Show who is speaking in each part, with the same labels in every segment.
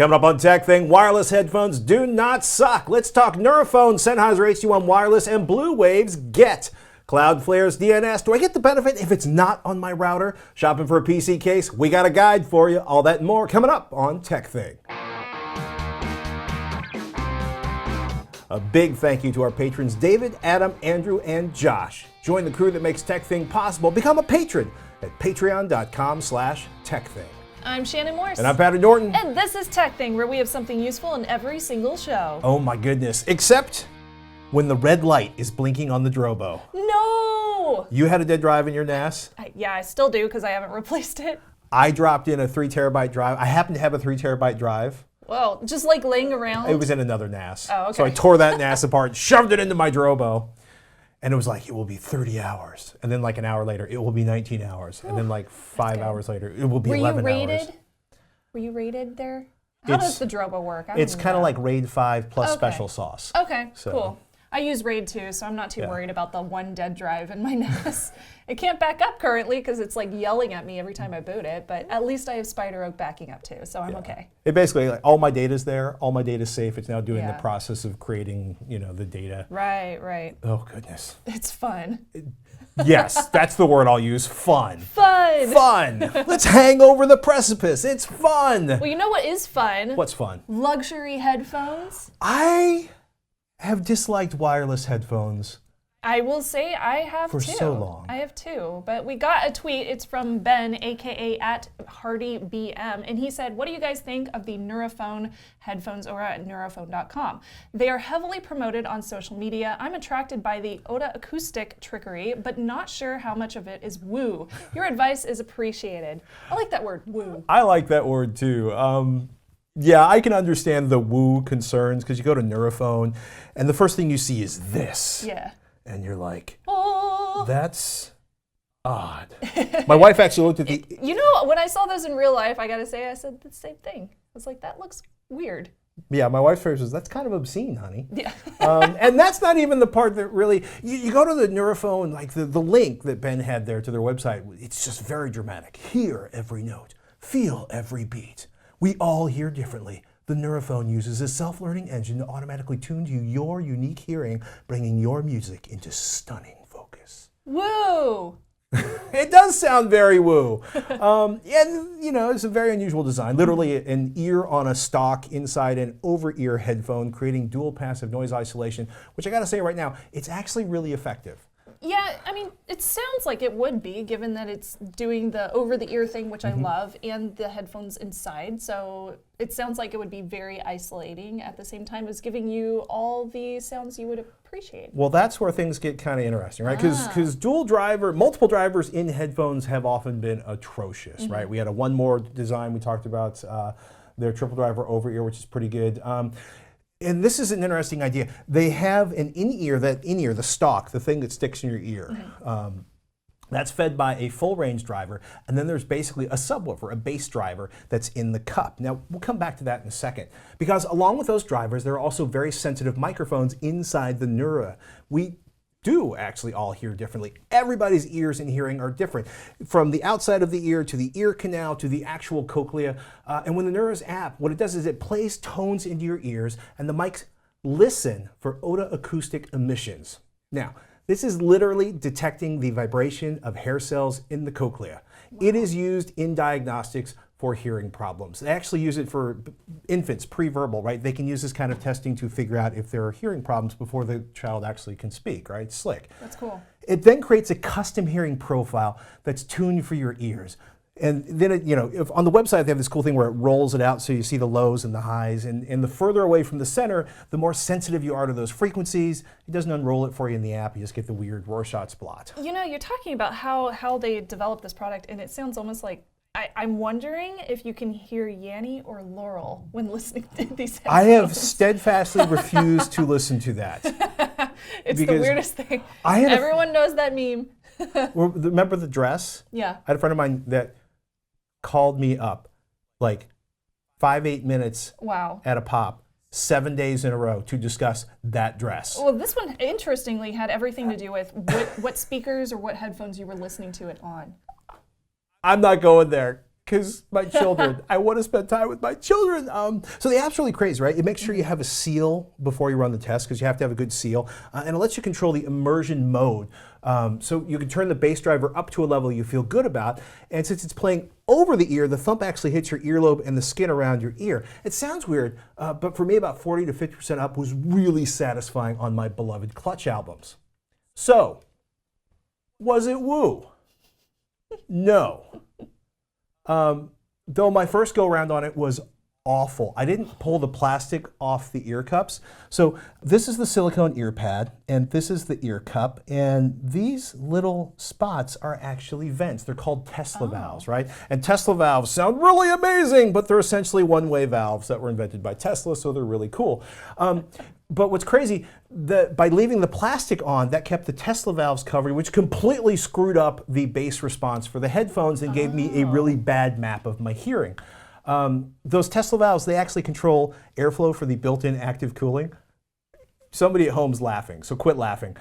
Speaker 1: Coming up on TekThing, wireless headphones do not suck. Let's talk Nuraphone, Sennheiser HD1 wireless, and Bluewave's Get. Cloudflare's DNS. Do I get the benefit if it's not on my router? Shopping for a PC case? We got a guide for you. All that and more coming up on TekThing. A big thank you to our patrons David, Adam, Andrew, and Josh. Join the crew that makes TekThing possible. Become a patron at patreon.com/TekThing.
Speaker 2: I'm Shannon Morse.
Speaker 1: And I'm Patrick Norton.
Speaker 2: And this is TekThing, where we have something useful in every single show.
Speaker 1: Oh my goodness. Except when the red light is blinking on the Drobo.
Speaker 2: No!
Speaker 1: You had a dead drive in your NAS?
Speaker 2: Yeah, I still do because I haven't replaced it.
Speaker 1: I dropped in a 3 terabyte drive. I happen to have a 3 terabyte drive.
Speaker 2: Well, just like laying around?
Speaker 1: It was in another NAS.
Speaker 2: Oh, okay.
Speaker 1: So I tore that NAS apart, shoved it into my Drobo. And it was like, it will be 30 hours. And then like an hour later, it will be 19 hours. And then like 5 hours later, it will be 11 hours.
Speaker 2: Were you rated there? How does the Drobo work?
Speaker 1: It's kind of like RAID 5 plus special sauce.
Speaker 2: Okay, cool. I use RAID 2, so I'm not too worried about the one dead drive in my NAS. It can't back up currently because it's like yelling at me every time I boot it, but at least I have Spider Oak backing up too, so I'm okay.
Speaker 1: It basically, like, all my data's there, all my data's safe. It's now doing the process of creating, the data.
Speaker 2: Right.
Speaker 1: Oh, goodness.
Speaker 2: It's fun.
Speaker 1: Yes, that's the word I'll use, fun.
Speaker 2: Fun!
Speaker 1: Fun! Let's hang over the precipice. It's fun!
Speaker 2: Well, you know what is fun?
Speaker 1: What's fun?
Speaker 2: Luxury headphones.
Speaker 1: I have disliked wireless headphones.
Speaker 2: I will say I have
Speaker 1: for
Speaker 2: too.
Speaker 1: So long.
Speaker 2: I have too, but we got a tweet. It's from Ben, aka @HardyBM, and he said, "What do you guys think of the Nuraphone headphones over at Nuraphone.com? They are heavily promoted on social media. I'm attracted by the Oda acoustic trickery, but not sure how much of it is woo. Your advice is appreciated." I like that word, woo.
Speaker 1: I like that word too. Yeah, I can understand the woo concerns because you go to Nuraphone, and the first thing you see is this.
Speaker 2: Yeah.
Speaker 1: And you're like,
Speaker 2: oh,
Speaker 1: that's odd. My wife actually looked at the...
Speaker 2: You know, when I saw those in real life, I gotta say, I said the same thing. I was like, that looks weird.
Speaker 1: Yeah, my wife's face was, that's kind of obscene, honey.
Speaker 2: Yeah.
Speaker 1: And that's not even the part that really... You go to the Nuraphone, like the link that Ben had there to their website, it's just very dramatic. Hear every note. Feel every beat. We all hear differently. The Nuraphone uses a self-learning engine to automatically tune to your unique hearing, bringing your music into stunning focus.
Speaker 2: Woo!
Speaker 1: It does sound very woo. And, it's a very unusual design. Literally an ear on a stalk inside an over-ear headphone, creating dual passive noise isolation, which I gotta say right now, it's actually really effective.
Speaker 2: Yeah, I mean, it sounds like it would be, given that it's doing the over-the-ear thing, which I love, and the headphones inside. So it sounds like it would be very isolating at the same time as giving you all the sounds you would appreciate.
Speaker 1: Well, that's where things get kind of interesting, right? Because multiple drivers in headphones have often been atrocious, right? We had a One More design we talked about, their triple driver over-ear, which is pretty good. And this is an interesting idea. They have an in-ear, the stalk, the thing that sticks in your ear. That's fed by a full range driver, and then there's basically a subwoofer, a bass driver that's in the cup. Now, we'll come back to that in a second, because along with those drivers, there are also very sensitive microphones inside the Nura. We do actually all hear differently. Everybody's ears and hearing are different, from the outside of the ear to the ear canal to the actual cochlea. And when the Nura's app, what it does is it plays tones into your ears, and the mics listen for Oda acoustic emissions. Now, this is literally detecting the vibration of hair cells in the cochlea. Wow. It is used in diagnostics for hearing problems. They actually use it for infants, pre-verbal, right? They can use this kind of testing to figure out if there are hearing problems before the child actually can speak, right? It's slick.
Speaker 2: That's cool.
Speaker 1: It then creates a custom hearing profile that's tuned for your ears. And then, if on the website they have this cool thing where it rolls it out so you see the lows and the highs. And the further away from the center, the more sensitive you are to those frequencies. It doesn't unroll it for you in the app. You just get the weird Rorschach blot.
Speaker 2: You're talking about how they developed this product, and it sounds almost like I'm wondering if you can hear Yanny or Laurel when listening to these headphones.
Speaker 1: I have steadfastly refused to listen to that.
Speaker 2: It's the weirdest thing. Everyone knows that meme.
Speaker 1: Remember the dress?
Speaker 2: Yeah.
Speaker 1: I had a friend of mine that called me up like 5-8 minutes at a pop 7 days in a row to discuss that dress.
Speaker 2: Well, this one, interestingly, had everything to do with what speakers or what headphones you were listening to it on.
Speaker 1: I'm not going there. because my children, I want to spend time with my children. So the app's really crazy, right? It makes sure you have a seal before you run the test, because you have to have a good seal. And it lets you control the immersion mode. So you can turn the bass driver up to a level you feel good about. And since it's playing over the ear, the thump actually hits your earlobe and the skin around your ear. It sounds weird, but for me, about 40 to 50% up was really satisfying on my beloved Clutch albums. So, was it woo? No. Though my first go around on it was awful. I didn't pull the plastic off the ear cups. So this is the silicone ear pad, and this is the ear cup, and these little spots are actually vents. They're called Tesla valves, right? And Tesla valves sound really amazing, but they're essentially one-way valves that were invented by Tesla, so they're really cool. But what's crazy, by leaving the plastic on, that kept the Tesla valves covered, which completely screwed up the bass response for the headphones and gave me a really bad map of my hearing. Those Tesla valves, they actually control airflow for the built-in active cooling. Somebody at home's laughing, so quit laughing.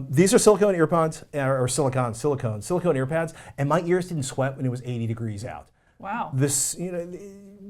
Speaker 1: These are silicone earpods, or silicone ear pads, and my ears didn't sweat when it was 80 degrees out.
Speaker 2: Wow.
Speaker 1: This,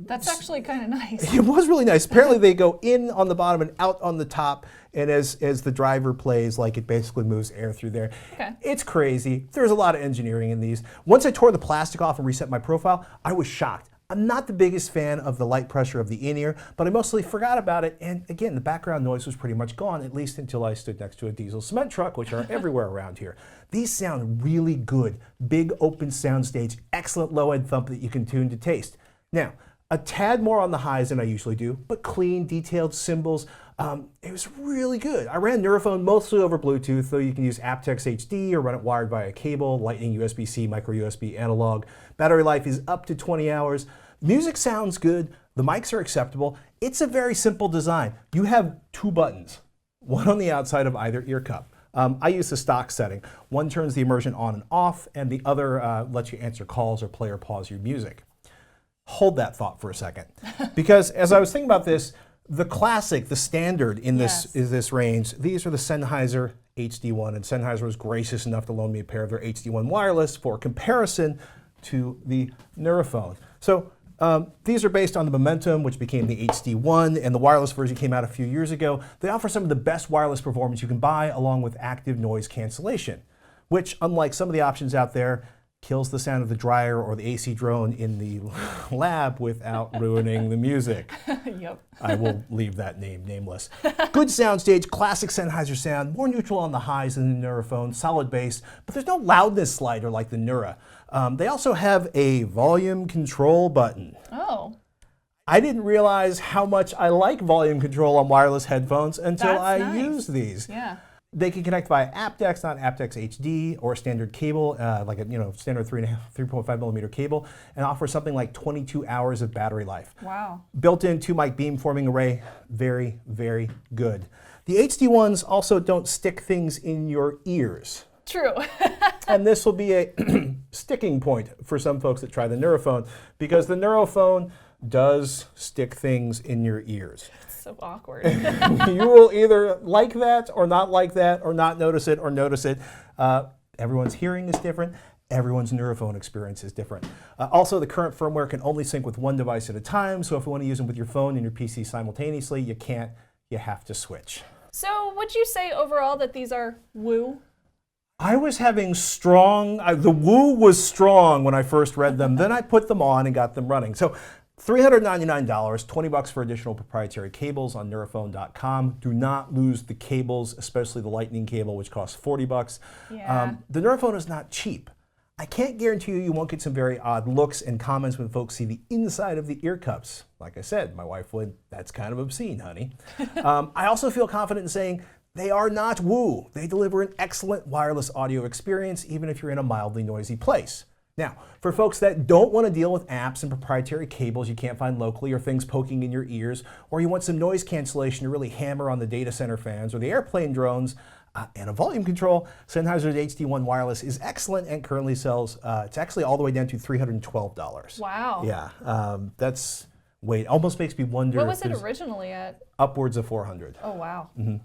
Speaker 2: That's actually kind of nice.
Speaker 1: It was really nice. Apparently they go in on the bottom and out on the top, and as the driver plays, like, it basically moves air through there.
Speaker 2: Okay.
Speaker 1: It's crazy. There's a lot of engineering in these. Once I tore the plastic off and reset my profile, I was shocked. I'm not the biggest fan of the light pressure of the in-ear, but I mostly forgot about it, and again, the background noise was pretty much gone, at least until I stood next to a diesel cement truck, which are everywhere around here. These sound really good. Big open soundstage, excellent low-end thump that you can tune to taste. Now, a tad more on the highs than I usually do, but clean, detailed cymbals. It was really good. I ran Nuraphone mostly over Bluetooth, though you can use aptX HD or run it wired via cable, Lightning, USB-C, micro USB, analog. Battery life is up to 20 hours. Music sounds good. The mics are acceptable. It's a very simple design. You have two buttons, one on the outside of either ear cup. I use the stock setting. One turns the immersion on and off, and the other lets you answer calls or play or pause your music. Hold that thought for a second, because as I was thinking about this, the classic, the standard in this range, these are the Sennheiser HD1, and Sennheiser was gracious enough to loan me a pair of their HD1 wireless for comparison to the Nuraphone. So these are based on the Momentum, which became the HD1, and the wireless version came out a few years ago. They offer some of the best wireless performance you can buy, along with active noise cancellation, which, unlike some of the options out there, kills the sound of the dryer or the AC drone in the lab without ruining the music.
Speaker 2: Yep.
Speaker 1: I will leave that name nameless. Good soundstage, classic Sennheiser sound, more neutral on the highs than the Nuraphone, solid bass, but there's no loudness slider like the Nura. They also have a volume control button.
Speaker 2: Oh.
Speaker 1: I didn't realize how much I like volume control on wireless headphones until I used these.
Speaker 2: Yeah.
Speaker 1: They can connect via aptX, not aptX HD, or a standard cable, like a standard 3.5 millimeter cable, and offer something like 22 hours of battery life.
Speaker 2: Wow.
Speaker 1: Built-in 2-mic beamforming array, very, very good. The HD ones also don't stick things in your ears.
Speaker 2: True.
Speaker 1: And this will be a sticking point for some folks that try the Nuraphone, because the Nuraphone does stick things in your ears.
Speaker 2: So awkward.
Speaker 1: You will either like that or not like that, or not notice it or notice it. Everyone's hearing is different. Everyone's Nuraphone experience is different. Also, the current firmware can only sync with one device at a time, so if you want to use them with your phone and your PC simultaneously, you can't. You have to switch.
Speaker 2: So would you say overall that these are woo?
Speaker 1: I was having the woo was strong when I first read them. Then I put them on and got them running. So $399, $20 for additional proprietary cables on Nuraphone.com. Do not lose the cables, especially the Lightning cable, which costs $40.
Speaker 2: Yeah.
Speaker 1: The Nuraphone is not cheap. I can't guarantee you won't get some very odd looks and comments when folks see the inside of the ear cups. Like I said, my wife would, that's kind of obscene, honey. I also feel confident in saying they are not woo. They deliver an excellent wireless audio experience, even if you're in a mildly noisy place. Now, for folks that don't want to deal with apps and proprietary cables you can't find locally, or things poking in your ears, or you want some noise cancellation to really hammer on the data center fans or the airplane drones, and a volume control, Sennheiser's HD1 wireless is excellent and currently sells, it's actually all the way down to $312.
Speaker 2: Wow.
Speaker 1: Yeah, that's, almost makes me wonder.
Speaker 2: What was it originally at?
Speaker 1: Upwards of $400.
Speaker 2: Oh, wow. Mm-hmm.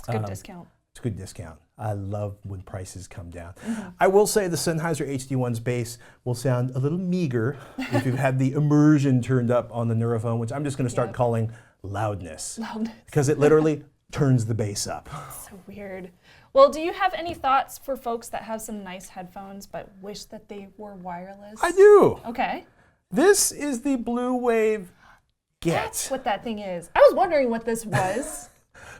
Speaker 2: It's a good discount.
Speaker 1: It's a good discount. I love when prices come down. I will say the Sennheiser HD1's bass will sound a little meager if you've had the immersion turned up on the Nuraphone, which I'm just going to start calling loudness. Because it literally turns the bass up.
Speaker 2: So weird. Well, do you have any thoughts for folks that have some nice headphones but wish that they were wireless?
Speaker 1: I do.
Speaker 2: Okay.
Speaker 1: This is the Bluewave Get.
Speaker 2: That's what that thing is. I was wondering what this was.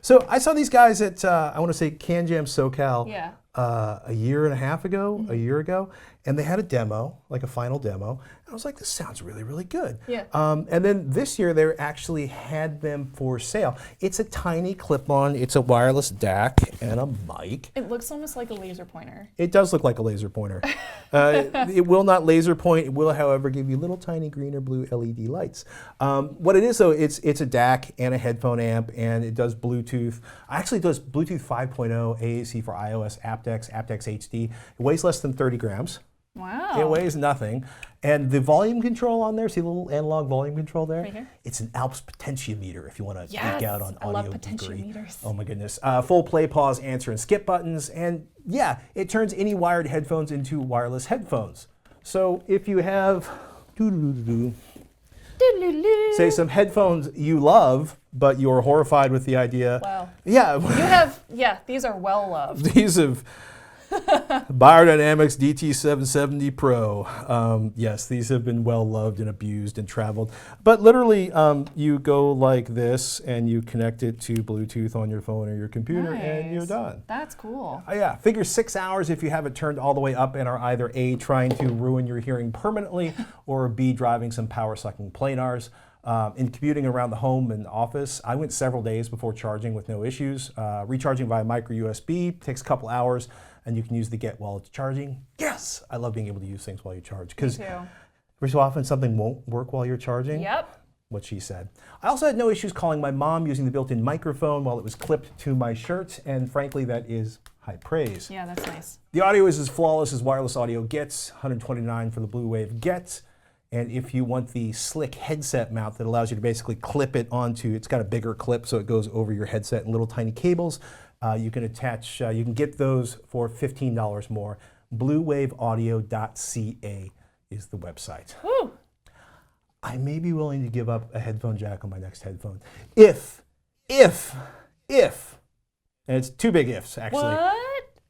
Speaker 1: So I saw these guys at, I want to say CanJam SoCal
Speaker 2: Yeah.
Speaker 1: a year and a half ago, a year ago, and they had a demo, like a final demo. And I was like, this sounds really, really good.
Speaker 2: Yeah.
Speaker 1: And then this year they actually had them for sale. It's a tiny clip-on, it's a wireless DAC and a mic.
Speaker 2: It looks almost like a laser pointer.
Speaker 1: It does look like a laser pointer. It will not laser point. It will, however, give you little tiny green or blue LED lights. What it is, though, it's a DAC and a headphone amp, and it does Bluetooth. Actually, it does Bluetooth 5.0, AAC for iOS, aptX, aptX HD. It weighs less than 30 grams.
Speaker 2: Wow.
Speaker 1: It weighs nothing. And the volume control on there, see the little analog volume control there?
Speaker 2: Right here.
Speaker 1: It's an Alps potentiometer if you want to geek out on
Speaker 2: I love
Speaker 1: audio geekery.
Speaker 2: potentiometers.
Speaker 1: Oh my goodness. Full play, pause, answer, and skip buttons. And yeah, it turns any wired headphones into wireless headphones. So if you have, say, some headphones you love, but you're horrified with the idea.
Speaker 2: Wow.
Speaker 1: Yeah.
Speaker 2: You have, these are well loved.
Speaker 1: These have Biodynamics DT770 Pro. Yes, these have been well loved and abused and traveled. But literally, you go like this and you connect it to Bluetooth on your phone or your computer, and you're done.
Speaker 2: That's cool.
Speaker 1: Yeah, figure 6 hours if you have it turned all the way up and are either A, trying to ruin your hearing permanently, or B, driving some power-sucking planars. In commuting around the home and office, I went several days before charging with no issues. Recharging via micro USB takes a couple hours, and you can use the Get while it's charging. Yes! I love being able to use things while you charge, because every so often something won't work while you're charging.
Speaker 2: Yep.
Speaker 1: What she said. I also had no issues calling my mom using the built-in microphone while it was clipped to my shirt, and frankly, that is high praise.
Speaker 2: Yeah, that's nice.
Speaker 1: The audio is as flawless as wireless audio gets, $129 for the Bluewave Get. And if you want the slick headset mount that allows you to basically clip it onto, it's got a bigger clip so it goes over your headset and little tiny cables, you can attach, you can get those for $15 more. Bluewaveaudio.ca is the website.
Speaker 2: Woo.
Speaker 1: I may be willing to give up a headphone jack on my next headphone. If, and it's two big ifs actually.
Speaker 2: What?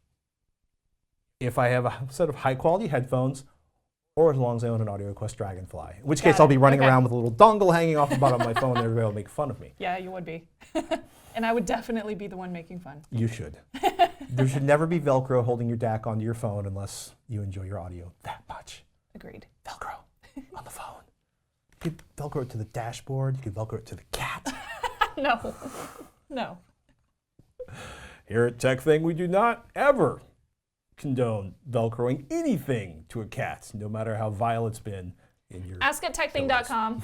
Speaker 1: If I have a set of high quality headphones, or as long as I own an AudioQuest Dragonfly. In which case I'll be running around with a little dongle hanging off the bottom of my phone and everybody will make fun of me.
Speaker 2: Yeah, you would be. And I would definitely be the one making fun.
Speaker 1: You should. There should never be Velcro holding your DAC onto your phone unless you enjoy your audio that much.
Speaker 2: Agreed.
Speaker 1: Velcro on the phone. You could Velcro it to the dashboard. You could Velcro it to the cat.
Speaker 2: No. No.
Speaker 1: Here at TekThing, we do not ever condone Velcroing anything to a cat, no matter how vile it's been in your
Speaker 2: Ask at TekThing.com.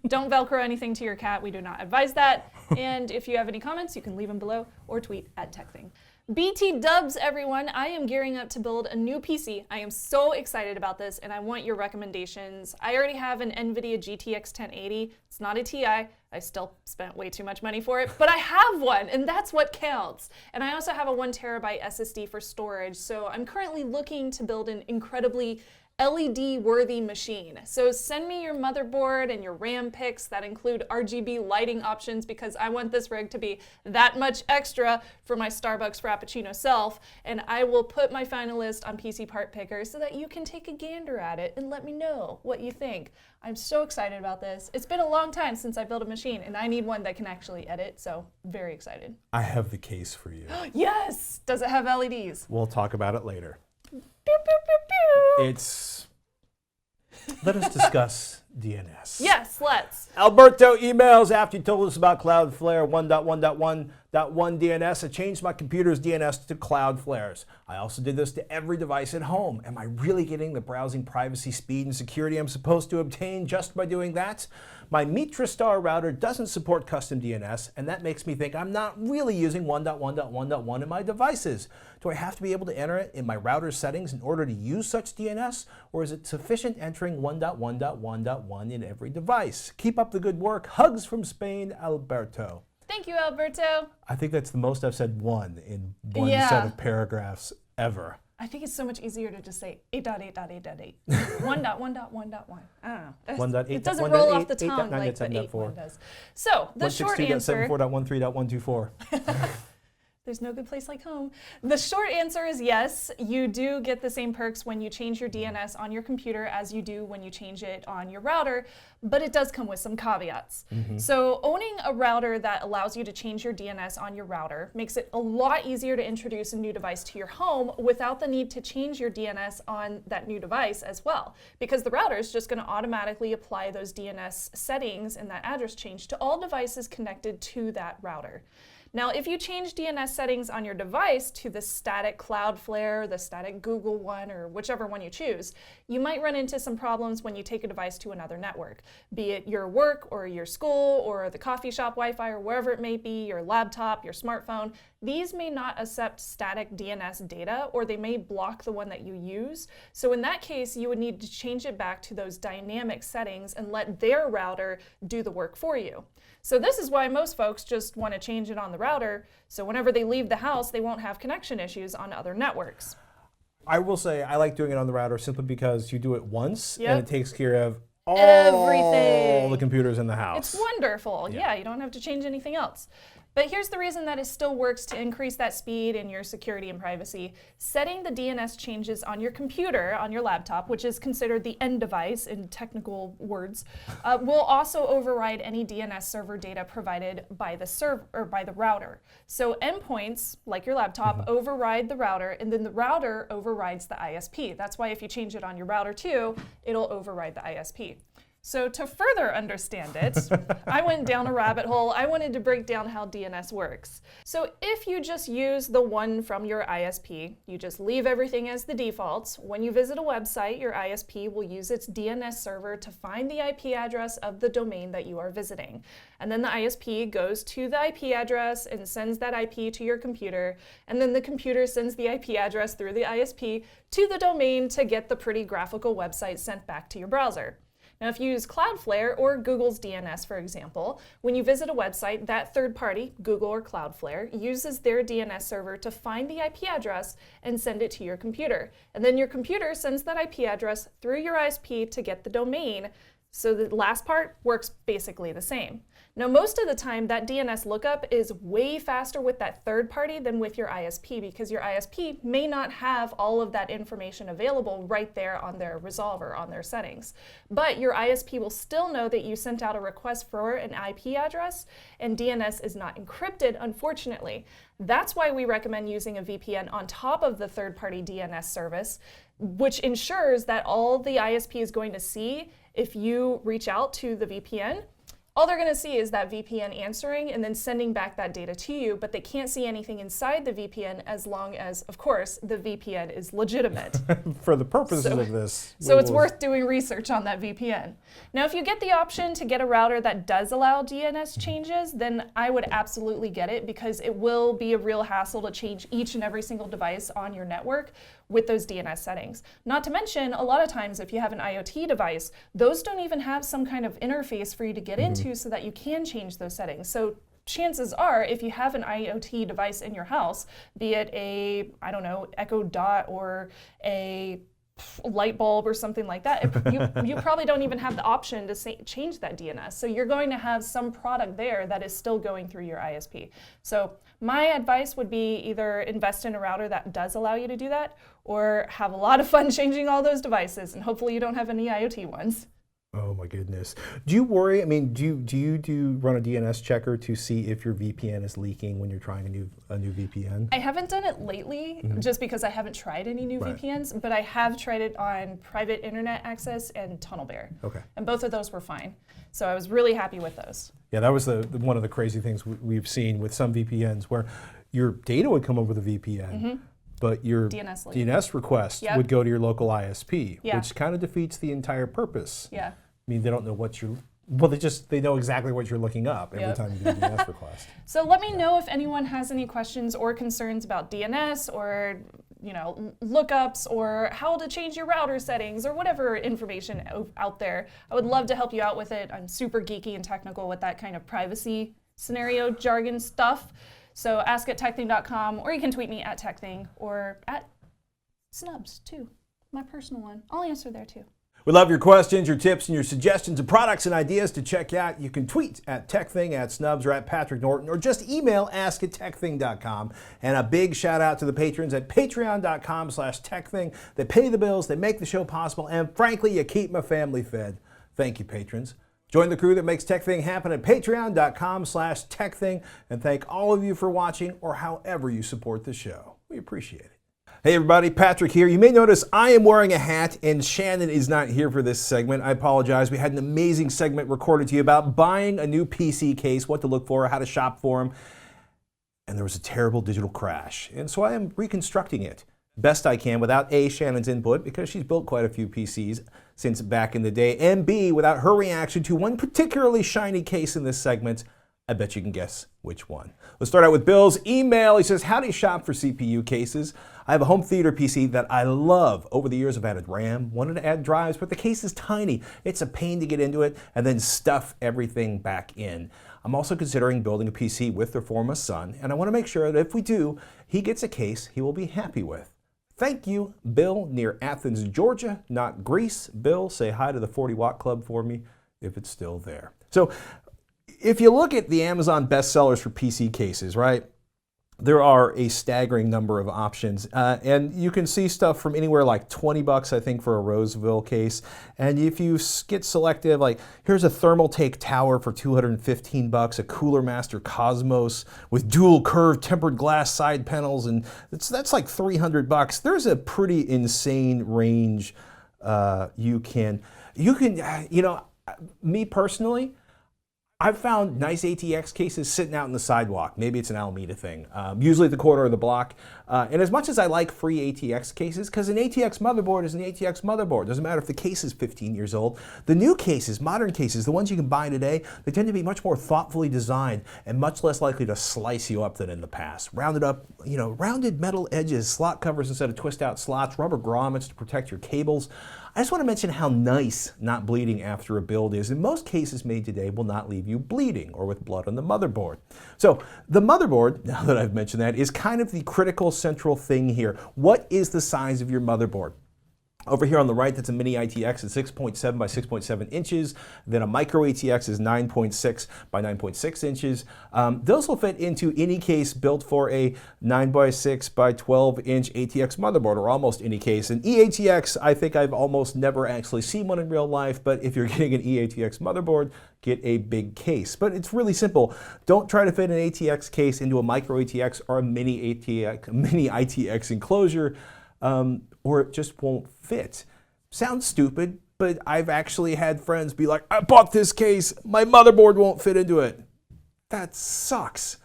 Speaker 2: Don't Velcro anything to your cat. We do not advise that. And if you have any comments, you can leave them below or tweet at TekThing. BT dubs, everyone. I am gearing up to build a new PC. I am so excited about this, and I want your recommendations. I already have an NVIDIA GTX 1080. It's not a TI. I still spent way too much money for it, but I have one, and that's what counts. And I also have a 1 terabyte SSD for storage, so I'm currently looking to build an incredibly LED-worthy machine. So send me your motherboard and your RAM pics that include RGB lighting options, because I want this rig to be that much extra for my Starbucks Frappuccino self, and I will put my final list on PC Part Picker so that you can take a gander at it and let me know what you think. I'm so excited about this. It's been a long time since I built a machine, and I need one that can actually edit, so very excited.
Speaker 1: I have the case for you.
Speaker 2: Yes! Does it have LEDs?
Speaker 1: We'll talk about it later.
Speaker 2: Pew, pew, pew, pew.
Speaker 1: Let us discuss DNS.
Speaker 2: Yes, let's.
Speaker 1: Alberto emails after you told us about Cloudflare 1.1.1.1 DNS. I changed my computer's DNS to Cloudflare's. I also did this to every device at home. Am I really getting the browsing privacy, speed, and security I'm supposed to obtain just by doing that? My MitraStar router doesn't support custom DNS, and that makes me think I'm not really using 1.1.1.1 in my devices. Do I have to be able to enter it in my router settings in order to use such DNS, or is it sufficient entering 1.1.1.1 in every device? Keep up the good work. Hugs from Spain, Alberto.
Speaker 2: Thank you, Alberto.
Speaker 1: I think that's the most I've said one in one set of paragraphs ever.
Speaker 2: I think it's so much easier to just say 8.8.8.8. 1.1.1.1. I don't know.
Speaker 1: 1.8.
Speaker 2: It doesn't roll off the tongue like what 8.1 does. So the short answer.
Speaker 1: 162.74.13.124.
Speaker 2: There's no good place like home. The short answer is yes, you do get the same perks when you change your DNS on your computer as you do when you change it on your router, but it does come with some caveats. So owning a router that allows you to change your DNS on your router makes it a lot easier to introduce a new device to your home without the need to change your DNS on that new device as well, because the router is just going to automatically apply those DNS settings and that address change to all devices connected to that router. Now, if you change DNS settings on your device to the static Cloudflare, the static Google one, or whichever one you choose, you might run into some problems when you take a device to another network, be it your work or your school or the coffee shop Wi-Fi or wherever it may be, your laptop, your smartphone. These may not accept static DNS data, or they may block the one that you use. So in that case, you would need to change it back to those dynamic settings and let their router do the work for you. So this is why most folks just want to change it on the router, so whenever they leave the house, they won't have connection issues on other networks.
Speaker 1: I will say I like doing it on the router simply because you do it once and it takes care of
Speaker 2: everything.
Speaker 1: All the computers in the house.
Speaker 2: It's wonderful. Yeah, you don't have to change anything else. But here's the reason that it still works to increase that speed and your security and privacy. Setting the DNS changes on your computer, on your laptop, which is considered the end device in technical words, will also override any DNS server data provided by the server or by the router. So endpoints, like your laptop, override the router, and then the router overrides the ISP. That's why if you change it on your router too, it'll override the ISP. So to further understand it, I went down a rabbit hole. I wanted to break down how DNS works. So if you just use the one from your ISP, you just leave everything as the defaults. When you visit a website, your ISP will use its DNS server to find the IP address of the domain that you are visiting. And then the ISP goes to the IP address and sends that IP to your computer. And then the computer sends the IP address through the ISP to the domain to get the pretty graphical website sent back to your browser. Now, if you use Cloudflare or Google's DNS, for example, when you visit a website, that third party, Google or Cloudflare, uses their DNS server to find the IP address and send it to your computer. And then your computer sends that IP address through your ISP to get the domain. So the last part works basically the same. Now, most of the time, that DNS lookup is way faster with that third party than with your ISP, because your ISP may not have all of that information available right there on their resolver, on their settings. But your ISP will still know that you sent out a request for an IP address, and DNS is not encrypted, unfortunately. That's why we recommend using a VPN on top of the third-party DNS service, which ensures that all the ISP is going to see if you reach out to the VPN. All they're going to see is that VPN answering and then sending back that data to you, but they can't see anything inside the VPN as long as, of course, the VPN is legitimate.
Speaker 1: For the purposes of this.
Speaker 2: So it's worth doing research on that VPN. Now, if you get the option to get a router that does allow DNS changes, then I would absolutely get it, because it will be a real hassle to change each and every single device on your network with those DNS settings. Not to mention, a lot of times if you have an IoT device, those don't even have some kind of interface for you to get into so that you can change those settings. So chances are, if you have an IoT device in your house, be it a, I don't know, Echo Dot or a light bulb or something like that, you probably don't even have the option to change that DNS. So you're going to have some product there that is still going through your ISP. So my advice would be either invest in a router that does allow you to do that, or have a lot of fun changing all those devices, and hopefully you don't have any IoT ones.
Speaker 1: Oh my goodness. Do you worry, I mean, do you run a DNS checker to see if your VPN is leaking when you're trying a new VPN?
Speaker 2: I haven't done it lately, just because I haven't tried any new VPNs, but I have tried it on private internet access and TunnelBear. Okay. And both of those were fine. So I was really happy with those. Yeah,
Speaker 1: that was one of the crazy things we've seen with some VPNs, where your data would come over the VPN, but your DNS request would go to your local ISP, which kind of defeats the entire purpose. Yeah. I mean, they don't know what you're, well, they know exactly what you're looking up every time you do a DNS request.
Speaker 2: So let me know if anyone has any questions or concerns about DNS, or lookups, or how to change your router settings, or whatever information out there. I would love to help you out with it. I'm super geeky and technical with that kind of privacy scenario jargon stuff. So ask at TekThing.com, or you can tweet me at TekThing or at Snubs too, my personal one. I'll answer there too.
Speaker 1: We love your questions, your tips, and your suggestions of products and ideas to check out. You can tweet at TekThing, at Snubs, or at Patrick Norton, or just email ask@TekThing.com. And a big shout out to the patrons at patreon.com/TekThing. They pay the bills, they make the show possible, and frankly, you keep my family fed. Thank you, patrons. Join the crew that makes TekThing happen at patreon.com/TekThing. And thank all of you for watching or however you support the show. We appreciate it. Hey everybody, Patrick here. You may notice I am wearing a hat and Shannon is not here for this segment. I apologize. We had an amazing segment recorded to you about buying a new PC case, what to look for, how to shop for them. And there was a terrible digital crash. And so I am reconstructing it best I can without A, Shannon's input, because she's built quite a few PCs since back in the day, and B, without her reaction to one particularly shiny case in this segment. I bet you can guess which one. Let's start out with Bill's email. He says, how do you shop for CPU cases? I have a home theater PC that I love. Over the years, I've added RAM, wanted to add drives, but the case is tiny. It's a pain to get into it and then stuff everything back in. I'm also considering building a PC with or for my son, and I want to make sure that if we do, he gets a case he will be happy with. Thank you, Bill, near Athens, Georgia, not Greece. Bill, say hi to the 40 Watt Club for me if it's still there. So if you look at the Amazon bestsellers for PC cases, right, there are a staggering number of options. And you can see stuff from anywhere like 20 bucks, I think, for a Roseville case. And if you get selective, like here's a Thermaltake tower for 215 bucks, a Cooler Master Cosmos with dual curved tempered glass side panels, and that's like 300 bucks. There's a pretty insane range. You can, me personally, I've found nice ATX cases sitting out in the sidewalk. Maybe it's an Alameda thing, usually at the corner of the block. And as much as I like free ATX cases, because an ATX motherboard is an ATX motherboard. Doesn't matter if the case is 15 years old. The new cases, modern cases, the ones you can buy today, they tend to be much more thoughtfully designed and much less likely to slice you up than in the past. Rounded up, rounded metal edges, slot covers instead of twist out slots, rubber grommets to protect your cables. I just want to mention how nice not bleeding after a build is. In most cases made today will not leave you bleeding or with blood on the motherboard. So the motherboard, now that I've mentioned that, is kind of the critical central thing here. What is the size of your motherboard? Over here on the right, that's a mini ITX at 6.7 by 6.7 inches. Then a micro ATX is 9.6 by 9.6 inches. Those will fit into any case built for a 9 by 6 by 12 inch ATX motherboard, or almost any case. An eATX, I think I've almost never actually seen one in real life, but if you're getting an eATX motherboard, get a big case. But it's really simple. Don't try to fit an ATX case into a micro ATX or a mini ITX enclosure. Or it just won't fit. Sounds stupid, but I've actually had friends be like, I bought this case, my motherboard won't fit into it. That sucks.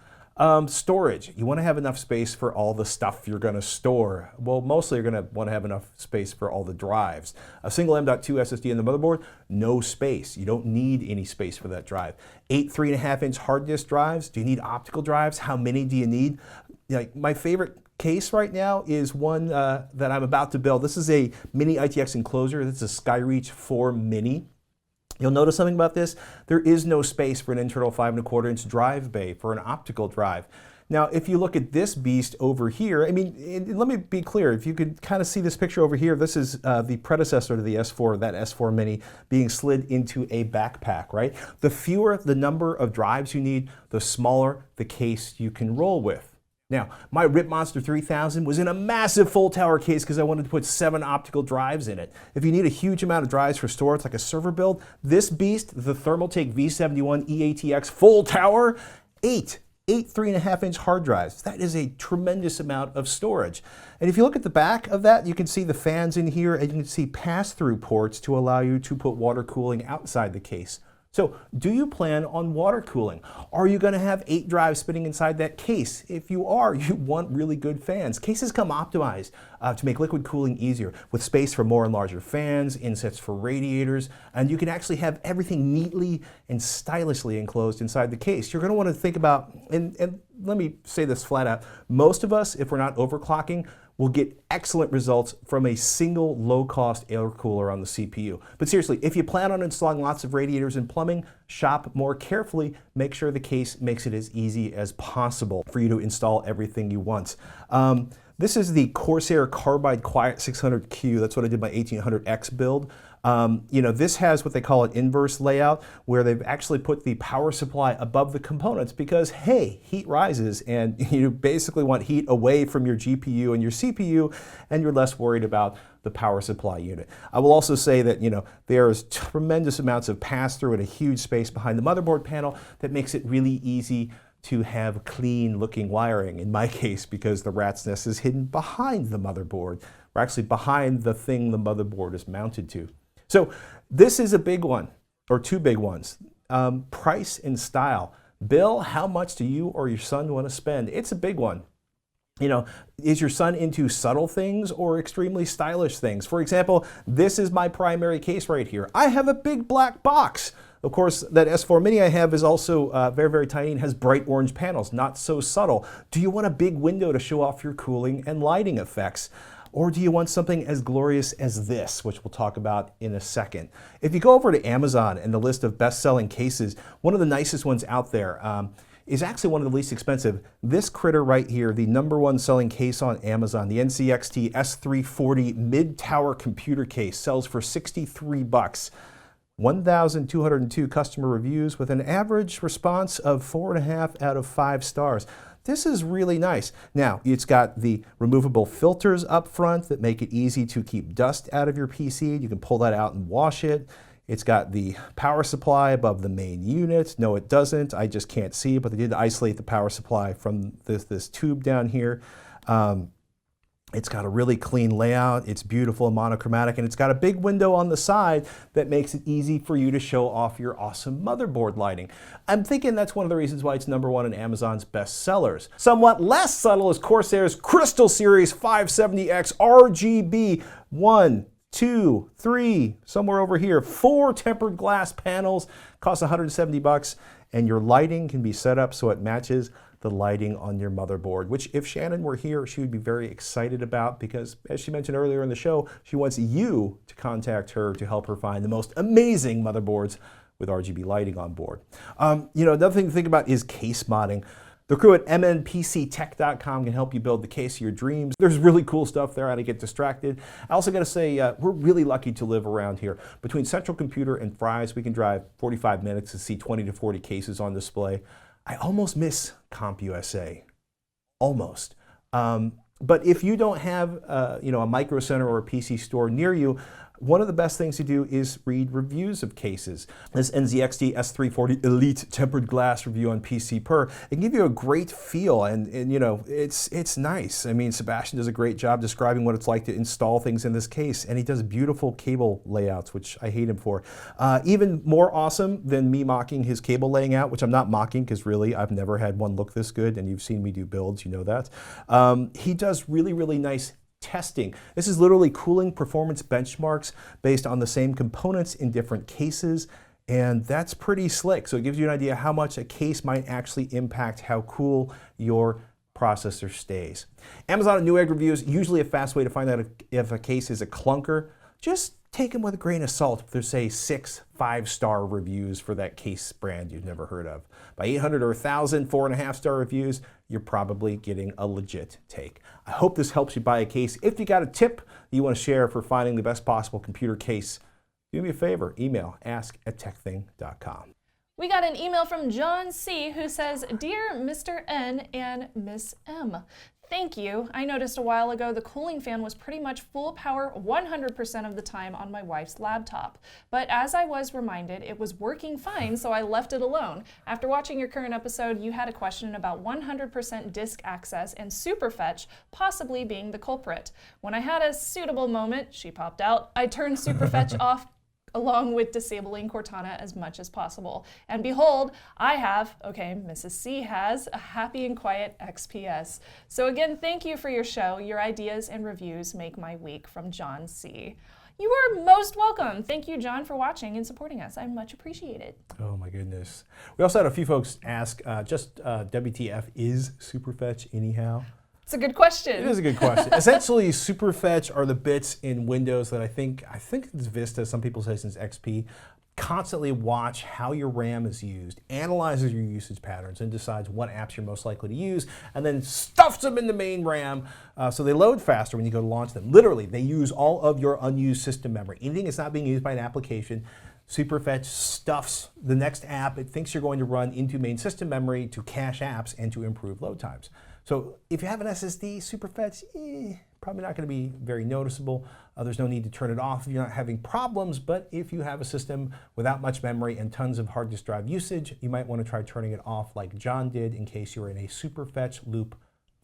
Speaker 1: Storage. You want to have enough space for all the stuff you're going to store. Well, mostly you're going to want to have enough space for all the drives. A single M.2 SSD in the motherboard, no space. You don't need any space for that drive. 8 3.5-inch hard disk drives. Do you need optical drives? How many do you need? Like my favorite case right now is one that I'm about to build. This is a mini ITX enclosure. This is a Skyreach 4 Mini. You'll notice something about this. There is no space for an internal 5.25-inch drive bay for an optical drive. Now, if you look at this beast over here, I mean, let me be clear. If you could kind of see this picture over here, this is the predecessor to the S4, that S4 Mini being slid into a backpack, right? The fewer the number of drives you need, the smaller the case you can roll with. Now, my Rip Monster 3000 was in a massive full tower case because I wanted to put 7 optical drives in it. If you need a huge amount of drives for storage, like a server build, this beast, the Thermaltake V71 eATX full tower, 8 3.5-inch hard drives. That is a tremendous amount of storage. And if you look at the back of that, you can see the fans in here, and you can see pass-through ports to allow you to put water cooling outside the case. So, do you plan on water cooling? Are you going to have 8 drives spinning inside that case? If you are, you want really good fans. Cases come optimized to make liquid cooling easier, with space for more and larger fans, insets for radiators, and you can actually have everything neatly and stylishly enclosed inside the case. You're going to want to think about, and let me say this flat out, most of us, if we're not overclocking, will get excellent results from a single low-cost air cooler on the CPU. But seriously, if you plan on installing lots of radiators and plumbing, shop more carefully. Make sure the case makes it as easy as possible for you to install everything you want. This is the Corsair Carbide Quiet 600Q. That's what I did my 1800X build. This has what they call an inverse layout, where they've actually put the power supply above the components because, hey, heat rises and you basically want heat away from your GPU and your CPU, and you're less worried about the power supply unit. I will also say that, there's tremendous amounts of pass-through and a huge space behind the motherboard panel that makes it really easy to have clean looking wiring, in my case, because the rat's nest is hidden behind the motherboard, or actually behind the thing the motherboard is mounted to. So this is a big one, or two big ones. Price and style. Bill, how much do you or your son want to spend? It's a big one. Is your son into subtle things or extremely stylish things? For example, this is my primary case right here. I have a big black box. Of course, that S4 Mini I have is also very, very tiny and has bright orange panels, not so subtle. Do you want a big window to show off your cooling and lighting effects? Or do you want something as glorious as this, which we'll talk about in a second? If you go over to Amazon and the list of best-selling cases, one of the nicest ones out there is actually one of the least expensive. This critter right here, the #1 selling case on Amazon, the NCXT S340 mid-tower computer case, sells for $63. 1,202 customer reviews with an average response of 4.5 out of 5 stars. This is really nice. Now, it's got the removable filters up front that make it easy to keep dust out of your PC. You can pull that out and wash it. It's got the power supply above the main unit. No, it doesn't. I just can't see it, but they did isolate the power supply from this tube down here. It's got a really clean layout. It's beautiful and monochromatic, and it's got a big window on the side that makes it easy for you to show off your awesome motherboard lighting. I'm thinking that's one of the reasons why it's #1 in Amazon's best sellers. Somewhat less subtle is Corsair's Crystal Series 570X RGB 1, 2, 3, somewhere over here. 4 tempered glass panels, cost $170, and your lighting can be set up so it matches the lighting on your motherboard, which if Shannon were here, she would be very excited about because, as she mentioned earlier in the show, she wants you to contact her to help her find the most amazing motherboards with RGB lighting on board. Another thing to think about is case modding. The crew at mnpctech.com can help you build the case of your dreams. There's really cool stuff there, how to get distracted. I also got to say, we're really lucky to live around here. Between Central Computer and Fry's, we can drive 45 minutes to see 20 to 40 cases on display. I almost miss CompUSA, almost. But if you don't have a Micro Center or a PC store near you, one of the best things to do is read reviews of cases. This NZXT S340 Elite tempered glass review on PCPer, it can give you a great feel, and it's nice. I mean, Sebastian does a great job describing what it's like to install things in this case, and he does beautiful cable layouts, which I hate him for. Even more awesome than me mocking his cable laying out, which I'm not mocking because really I've never had one look this good, and you've seen me do builds, you know that. He does really, really nice testing. This is literally cooling performance benchmarks based on the same components in different cases, and that's pretty slick. So it gives you an idea how much a case might actually impact how cool your processor stays. Amazon and Newegg reviews, usually a fast way to find out if a case is a clunker. Just take them with a grain of salt if there's, say, 6 5-star reviews for that case brand you've never heard of. By 800 or 1,000 4.5-star reviews, you're probably getting a legit take. I hope this helps you buy a case. If you got a tip you want to share for finding the best possible computer case, do me a favor, email ask@tekthing.com.
Speaker 2: We got an email from John C. who says, "Dear Mr. N and Miss M, thank you. I noticed a while ago the cooling fan was pretty much full power 100% of the time on my wife's laptop. But as I was reminded, it was working fine, so I left it alone. After watching your current episode, you had a question about 100% disk access and SuperFetch possibly being the culprit. When I had a suitable moment," she popped out, "I turned SuperFetch off along with disabling Cortana as much as possible. And behold, I have, okay, Mrs. C has, a happy and quiet XPS. So again, thank you for your show. Your ideas and reviews make my week," from John C. You are most welcome. Thank you, John, for watching and supporting us. I much appreciate it.
Speaker 1: Oh my goodness. We also had a few folks ask, WTF, is SuperFetch anyhow?
Speaker 2: It's a good question.
Speaker 1: It is a good question. Essentially, SuperFetch are the bits in Windows that I think it's Vista, some people say since XP, constantly watch how your RAM is used, analyzes your usage patterns, and decides what apps you're most likely to use, and then stuffs them in the main RAM so they load faster when you go to launch them. Literally, they use all of your unused system memory. Anything that's not being used by an application, SuperFetch stuffs the next app it thinks you're going to run into main system memory to cache apps and to improve load times. So if you have an SSD, SuperFetch, probably not going to be very noticeable. There's no need to turn it off if you're not having problems, but if you have a system without much memory and tons of hard disk drive usage, you might want to try turning it off like John did in case you're in a SuperFetch loop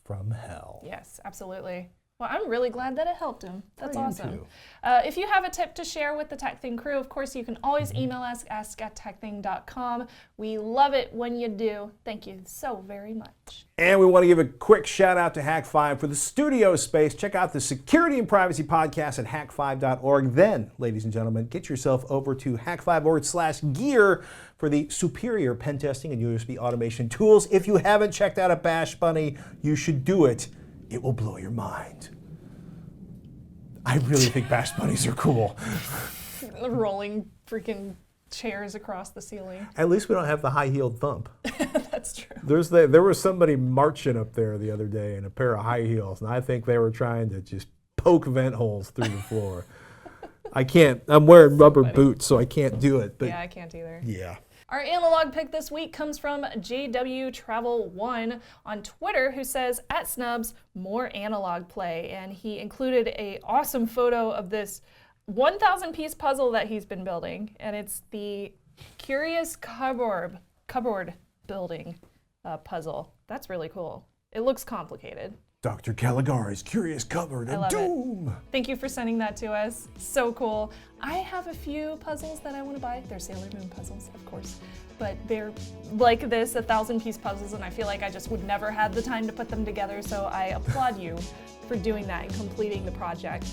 Speaker 1: from hell.
Speaker 2: Yes, absolutely. Well, I'm really glad that it helped him. That's awesome.
Speaker 1: Too.
Speaker 2: If you have a tip to share with the TekThing crew, of course, you can always email us, ask@tekthing.com. We love it when you do. Thank you so very much.
Speaker 1: And we want to give a quick shout out to Hack5 for the studio space. Check out the Security and Privacy Podcast at hack5.org. Then, ladies and gentlemen, get yourself over to hack5.org/gear for the superior pen testing and USB automation tools. If you haven't checked out a Bash Bunny, you should do it. It will blow your mind. I really think Bash Bunnies are cool.
Speaker 2: Rolling freaking chairs across the ceiling.
Speaker 1: At least we don't have the high-heeled thump.
Speaker 2: That's true.
Speaker 1: There was somebody marching up there the other day in a pair of high heels, and I think they were trying to just poke vent holes through the floor. I can't. I'm wearing rubber boots, so I can't do it. But
Speaker 2: yeah, I can't either.
Speaker 1: Yeah.
Speaker 2: Our analog pick this week comes from JW Travel 1 on Twitter, who says, @Snubs, more analog play. And he included a awesome photo of this 1,000-piece puzzle that he's been building. And it's the Curious Cupboard building puzzle. That's really cool. It looks complicated.
Speaker 1: Dr. Caligari's Curious Cupboard of Doom.
Speaker 2: Thank you for sending that to us. So cool. I have a few puzzles that I want to buy. They're Sailor Moon puzzles, of course. But they're like this, 1,000-piece puzzles, and I feel like I just would never have the time to put them together, so I applaud you for doing that and completing the project.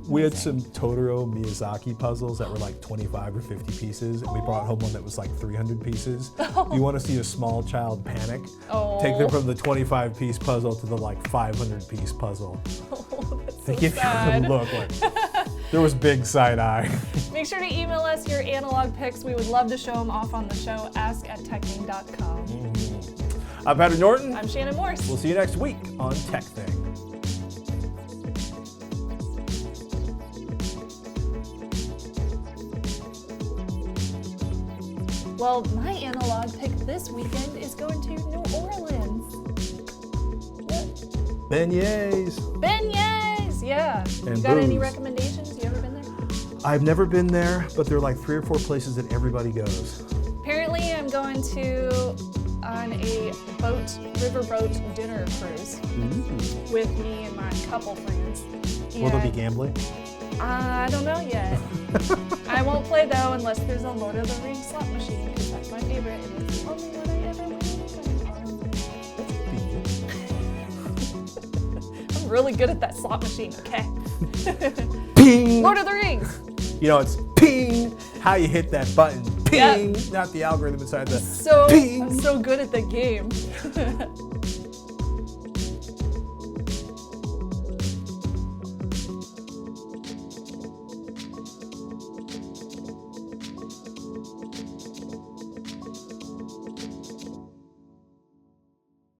Speaker 1: We had some Totoro Miyazaki puzzles that were like 25 or 50 pieces, and we brought home one that was like 300 pieces. You want to see a small child panic? Take them from the 25-piece puzzle to the like 500-piece puzzle.
Speaker 2: That's
Speaker 1: They
Speaker 2: so
Speaker 1: give you
Speaker 2: sad.
Speaker 1: a look like there was big side eye.
Speaker 2: Make sure to email us your analog picks. We would love to show them off on the show. Ask@tekthing.com.
Speaker 1: I'm Patrick Norton.
Speaker 2: I'm Shannon Morse.
Speaker 1: We'll see you next week on TekThing.
Speaker 2: Well, my analog pick this weekend is going to New Orleans.
Speaker 1: Beignets.
Speaker 2: Beignets, yeah.
Speaker 1: And
Speaker 2: you got any
Speaker 1: booze.
Speaker 2: recommendations? You ever been there?
Speaker 1: I've never been there, but there are like 3 or 4 places that everybody goes.
Speaker 2: Apparently, I'm going on a riverboat dinner cruise with me and my couple friends.
Speaker 1: Will there be gambling?
Speaker 2: I don't know yet. I won't play though unless there's a Lord of the Rings slot machine, because that's my favorite and it's the only one I ever win. I'm really good at that slot machine, okay?
Speaker 1: Ping!
Speaker 2: Lord of the Rings!
Speaker 1: You know, it's ping, how you hit that button. Ping!
Speaker 2: Yep.
Speaker 1: Not the algorithm inside the
Speaker 2: I'm
Speaker 1: ping.
Speaker 2: so good at the game.